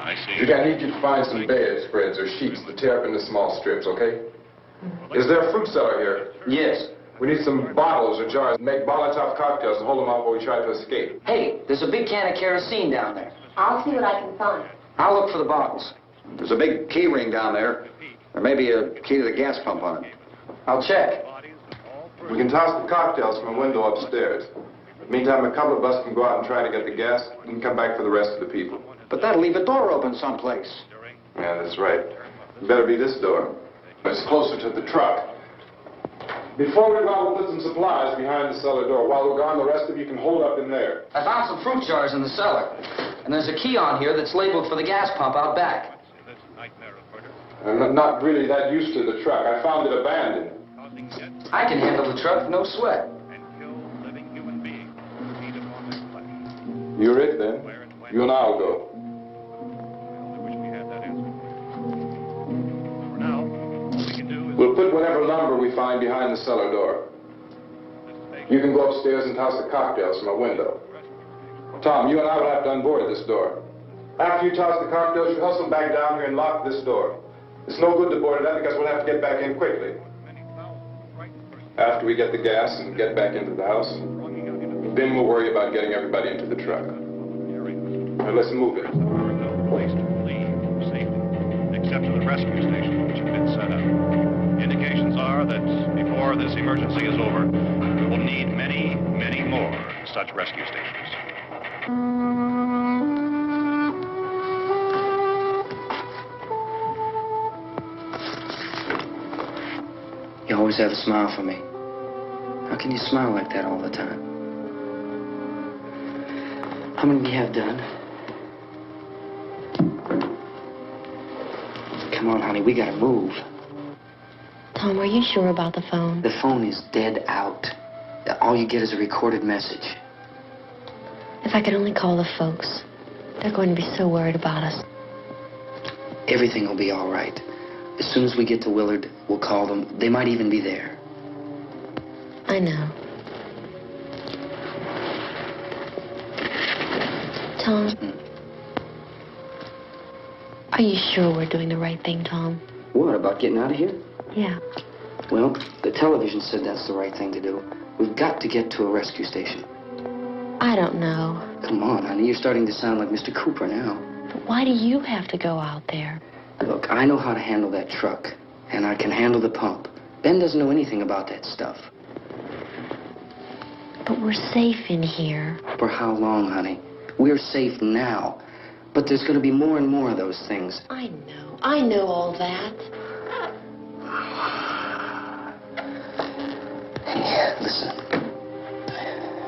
I: I see.
D: Judy, I need you to find some bedspreads or sheets to tear up into small strips, okay? Is there a fruit cellar here?
F: Yes.
D: We need some bottles or jars to make Molotov cocktails and hold them out while we try to escape.
F: Hey, there's a big can of kerosene down there.
A: I'll see what I can find.
F: I'll look for the bottles.
L: There's a big key ring down there. There may be a key to the gas pump on it.
F: I'll check.
D: We can toss the cocktails from a window upstairs. Meantime, a couple of us can go out and try to get the gas and come back for the rest of the people.
F: But that'll leave a door open someplace.
D: Yeah, that's right. It better be this door. It's closer to the truck. Before we go, we'll put some supplies behind the cellar door. While we're gone, the rest of you can hold up in there.
G: I found some fruit jars in the cellar. And there's a key on here that's labeled for the gas pump out back.
D: I'm not really that used to the truck. I found it abandoned.
G: I can handle the truck, no sweat.
D: You're it, then. You and I'll go. We'll put whatever lumber we find behind the cellar door. You can go upstairs and toss the cocktails from a window. Tom, you and I will have to unboard this door. After you toss the cocktails, you hustle back down here and lock this door. It's no good to board it up because we'll have to get back in quickly. After we get the gas and get back into the house, then we'll worry about getting everybody into the truck. Now let's move it.
I: Place to leave safely, except to the rescue station, which has been set up. Indications are that before this emergency is over, we will need many, many more such rescue stations.
G: You always have a smile for me. How can you smile like that all the time? How many do you have done? Come on, honey, we gotta move.
A: Tom, are you sure about the phone?
G: The phone is dead out. All you get is a recorded message.
A: If I could only call the folks. They're going to be so worried about us.
G: Everything will be all right. As soon as we get to Willard, we'll call them. They might even be there.
A: I know. Tom, are you sure we're doing the right thing, Tom?
G: What, about getting out of here?
A: Yeah.
G: Well, the television said that's the right thing to do. We've got to get to a rescue station.
A: I don't know.
G: Come on, honey, you're starting to sound like Mr. Cooper now.
A: But why do you have to go out there?
G: Look, I know how to handle that truck, and I can handle the pump. Ben doesn't know anything about that stuff.
M: But we're safe in here.
N: For how long, honey? We're safe now. But there's going to be more and more of those things.
M: I know all that.
N: Hey, listen.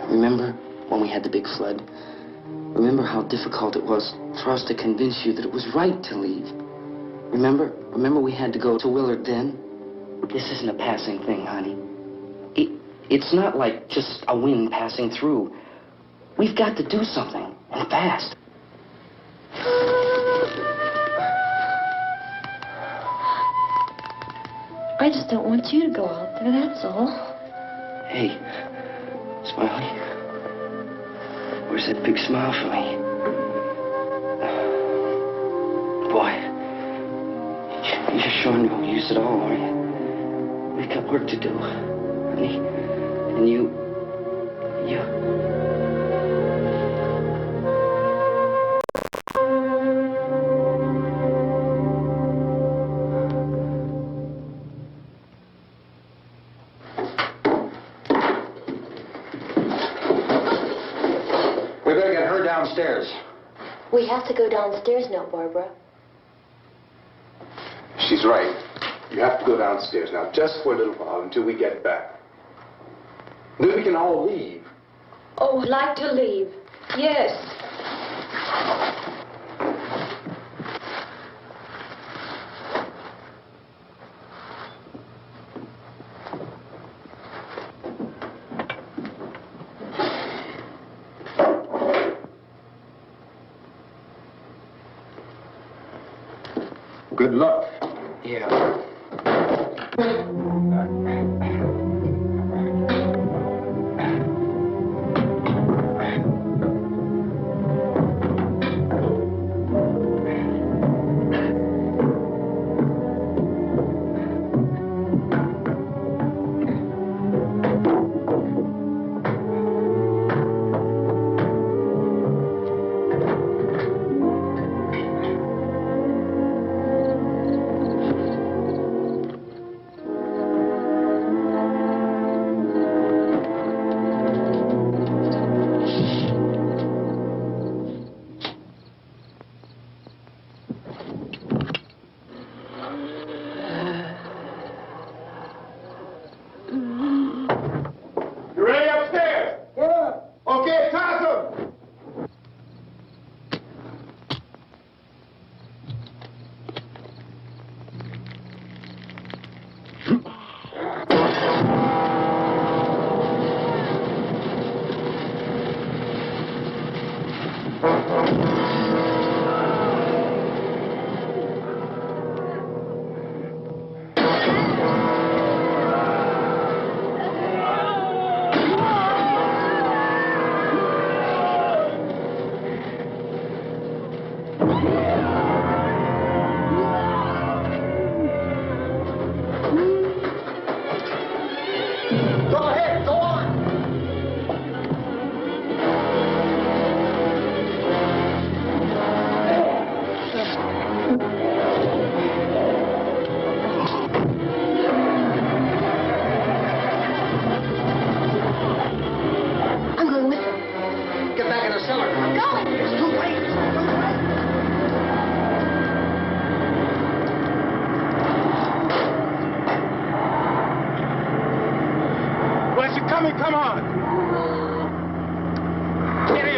N: Remember when we had the big flood? Remember how difficult it was for us to convince you that it was right to leave? Remember we had to go to Willard then? This isn't a passing thing, honey. It's not like just a wind passing through. We've got to do something, and fast.
M: I just don't want you to go out there, that's all.
N: Hey, Smiley. Where's that big smile for me? Boy, you're sure no use at all, are you? We've got work to do, honey. And you...
L: We better get her downstairs.
M: We have to go downstairs now, Barbara.
D: She's right. You have to go downstairs now, just for a little while, until we get back. Then we can all leave.
E: Oh, I'd like to leave. Yes.
D: Good luck.
N: Yeah.
D: You ready upstairs? Yeah. Okay, toss them.
F: Go ahead, go on.
M: I'm going with them.
F: Get back in the cellar.
M: I'm going.
F: It's too late. It's too late.
K: Unless you're coming, come on. Get in.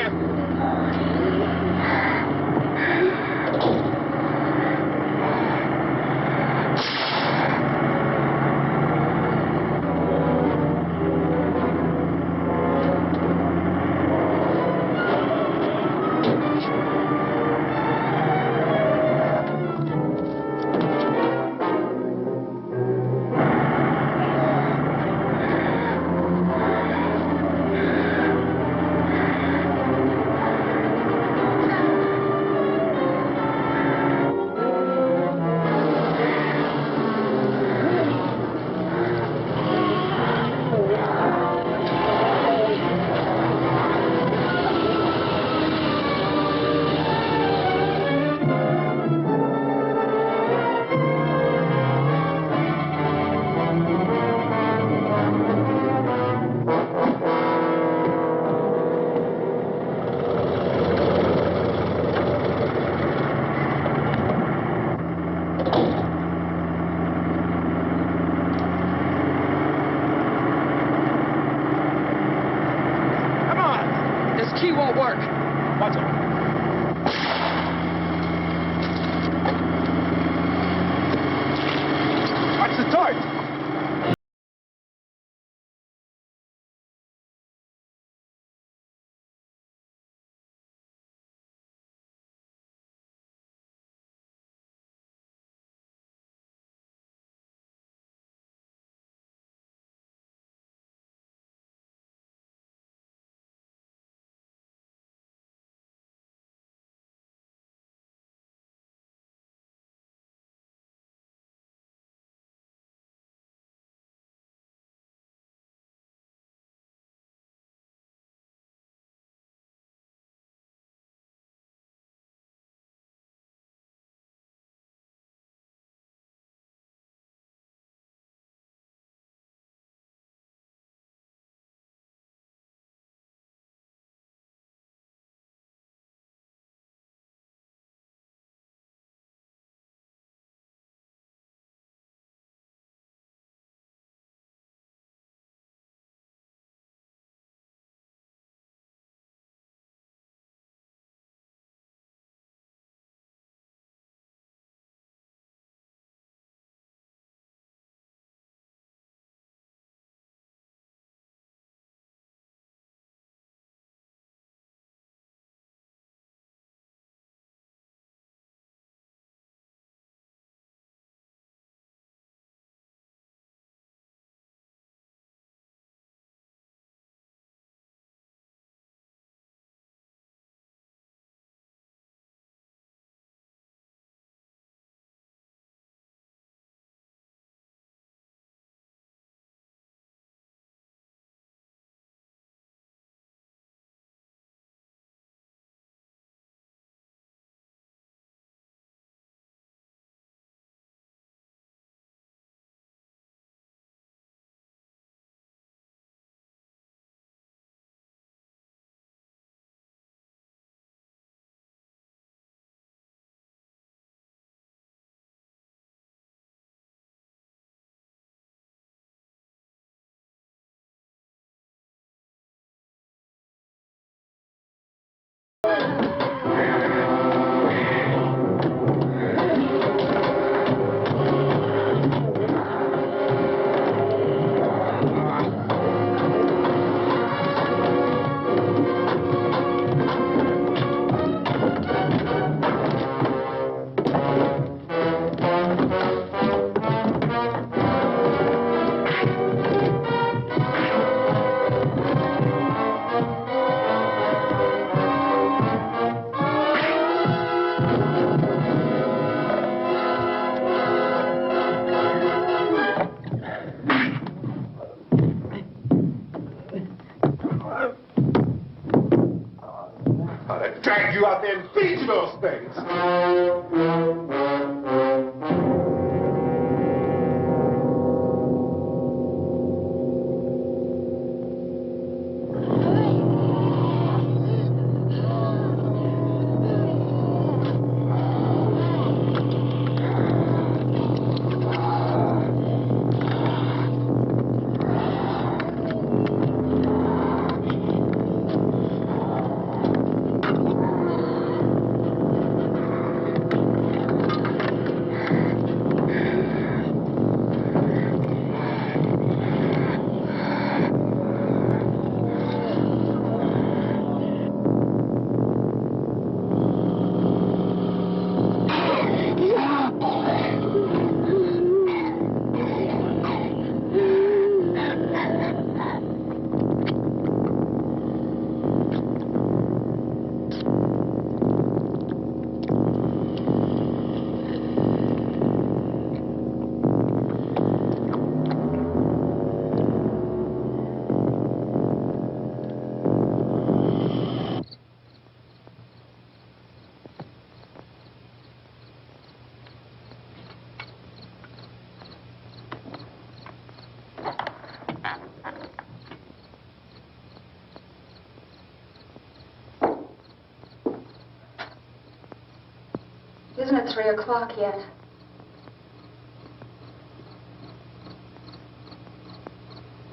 H: Isn't it 3 o'clock yet?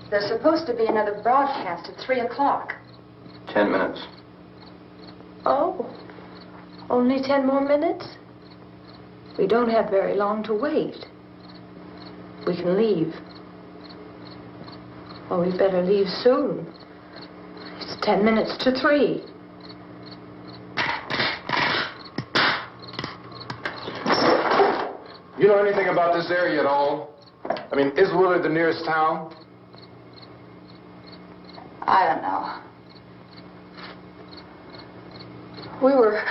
H: There's supposed to be another broadcast at 3 o'clock.
L: 10 minutes.
E: Oh, only 10 more minutes? We don't have very long to wait. We can leave. Well, we better leave soon. It's 10 minutes to 3.
D: You know anything about this area at all? I mean, is Willard the nearest town?
H: I don't know. We were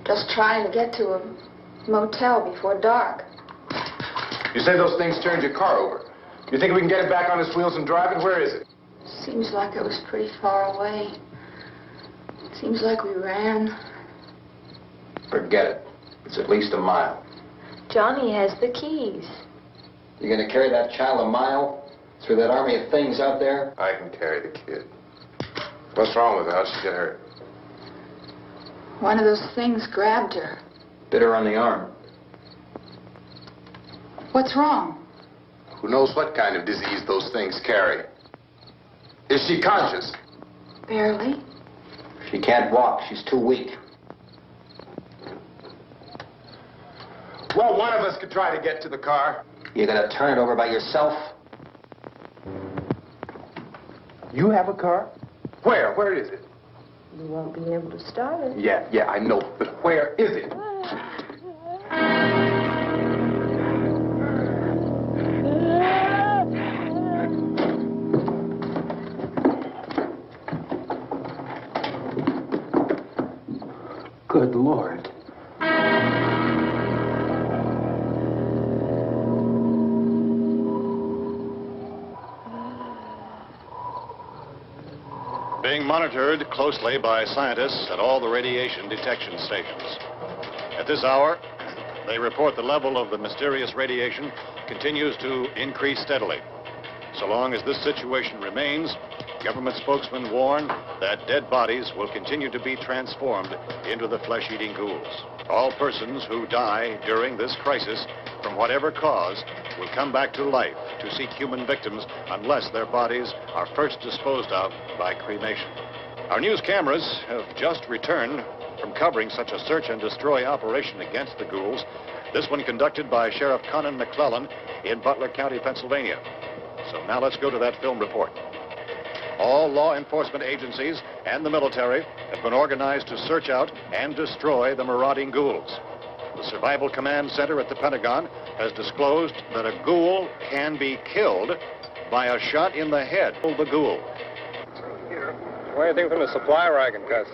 H: just trying to get to a motel before dark.
D: You say those things turned your car over. You think we can get it back on its wheels and drive it? Where is it?
H: Seems like it was pretty far away. Seems like we ran.
L: Forget it. It's at least a mile.
E: Johnny has the keys.
L: You gonna carry that child a mile through that army of things out there?
D: I can carry the kid. What's wrong with her? How'd she get hurt?
H: One of those things grabbed her.
L: Bit her on the arm.
H: What's wrong?
D: Who knows what kind of disease those things carry? Is she conscious?
H: Barely.
L: She can't walk. She's too weak.
D: Well, one of us could try to get to the car.
L: You gonna turn it over by yourself?
D: You have a car? Where? Where is it?
E: You won't be able to start it.
D: Yeah, I know. But where is it? Good Lord.
I: Being monitored closely by scientists at all the radiation detection stations. At this hour, they report the level of the mysterious radiation continues to increase steadily. So long as this situation remains, government spokesmen warn that dead bodies will continue to be transformed into the flesh-eating ghouls. All persons who die during this crisis, from whatever cause, will come back to life to seek human victims unless their bodies are first disposed of by cremation. Our news cameras have just returned from covering such a search and destroy operation against the ghouls, this one conducted by Sheriff Conan McClellan in Butler County, Pennsylvania. So now let's go to that film report. All law enforcement agencies and the military have been organized to search out and destroy the marauding ghouls. The Survival Command Center at the Pentagon has disclosed that a ghoul can be killed by a shot in the head of the ghoul.
K: Anything from the supply wagon, Cuz?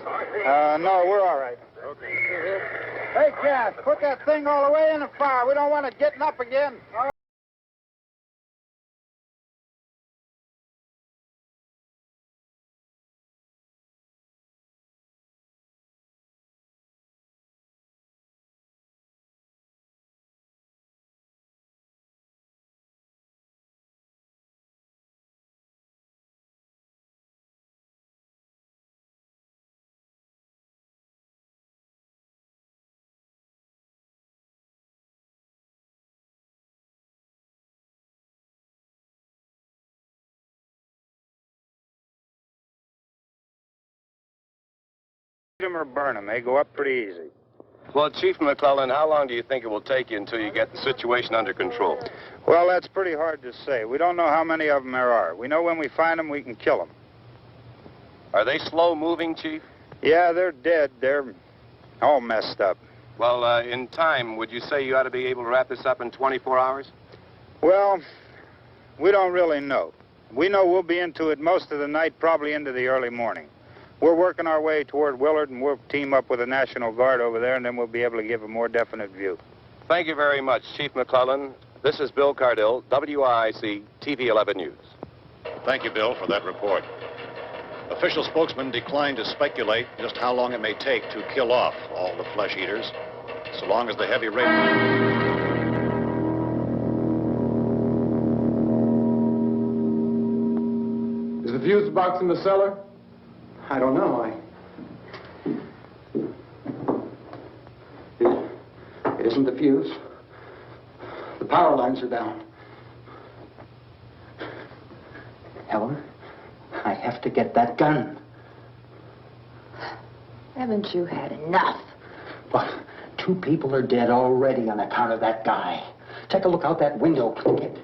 K: No, we're all right. Okay. Hey, Cass, put that thing all the way in the fire. We don't want it getting up again. Them or burn them. They go up pretty easy.
O: Well, Chief McClellan, how long do you think it will take you until you get the situation under control?
K: Well, that's pretty hard to say. We don't know how many of them there are. We know when we find them, we can kill them.
O: Are they slow moving, Chief?
K: Yeah, they're dead. They're all messed up.
O: Well, in time, would you say you ought to be able to wrap this up in 24 hours?
K: Well, we don't really know. We know we'll be into it most of the night, probably into the early morning. We're working our way toward Willard, and we'll team up with the National Guard over there, and then we'll be able to give a more definite view.
O: Thank you very much, Chief McClellan. This is Bill Cardill, WIC TV 11 News.
I: Thank you, Bill, for that report. Official spokesmen declined to speculate just how long it may take to kill off all the flesh eaters, so long as the heavy rain...
D: Is the fuse box in the cellar?
F: I don't know. It isn't the fuse. The power lines are down. Helen, I have to get that gun.
E: Haven't you had enough?
F: But 2 people are dead already on account of that guy. Take a look out that window, click it.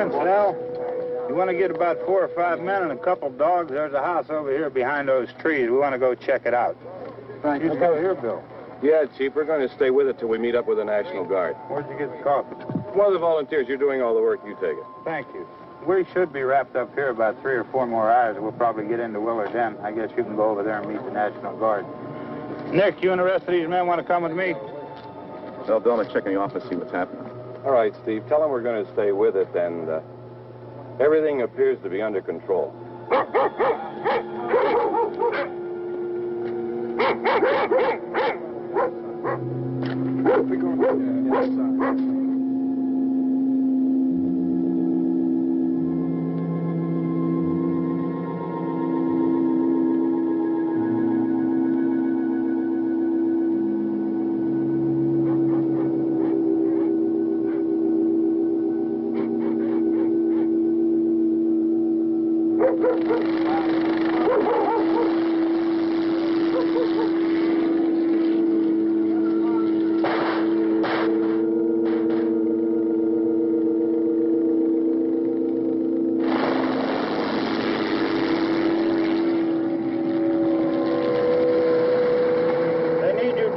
K: Vince, Al, you want to get about 4 or 5 men and a couple dogs? There's a house over here behind those trees. We want to go check it out.
P: Right.
K: You go here, Bill.
O: Yeah, Chief, we're going to stay with it till we meet up with the National Guard.
K: Where'd you get the coffee?
O: One of the volunteers, you're doing all the work, you take it.
K: Thank you. We should be wrapped up here about 3 or 4 more hours. We'll probably get into Willard then. I guess you can go over there and meet the National Guard. Nick, you and the rest of these men want to come with me?
I: Well, Bill, let's check in the office, see what's happening.
O: All right, Steve, tell them we're going to stay with it, and everything appears to be under control.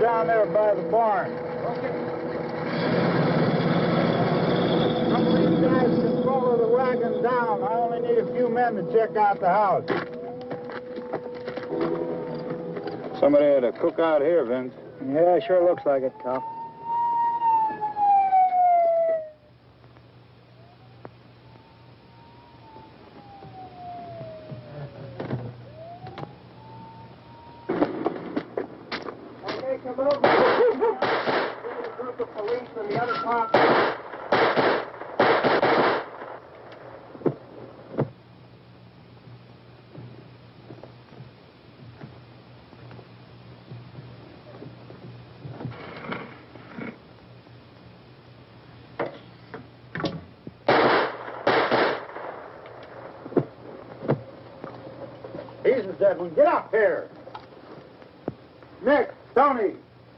K: Down there by the barn. Okay. Some of these guys can follow the wagon down. I only need a few men to check out the house. Somebody had a cookout here, Vince.
P: Yeah, sure looks like it, Karl.
K: Come over. There's a group of police in the other part. He's the dead one. Get up here. Nick. Tony,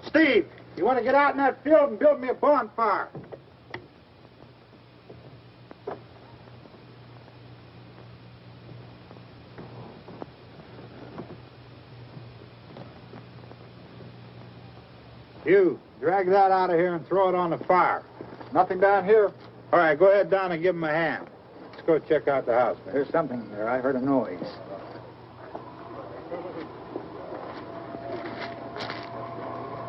K: Steve, you want to get out in that field and build me a bonfire? You, drag that out of here and throw it on the fire. Nothing down here? All right, go ahead down and give him a hand. Let's go check out the house, man.
P: There's something there. I heard a noise.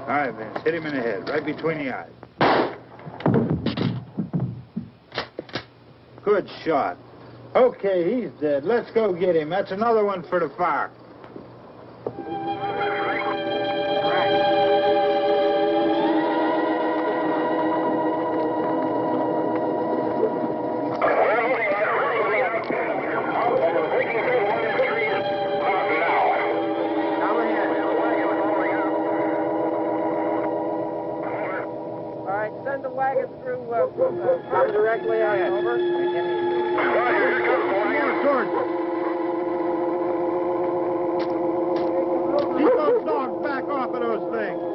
K: All right, Vince, hit him in the head, right between the eyes. Good shot. Okay, he's dead. Let's go get him. That's another one for the fire.
P: Send the wagon through directly out over.
K: Keep those dogs back off of those things.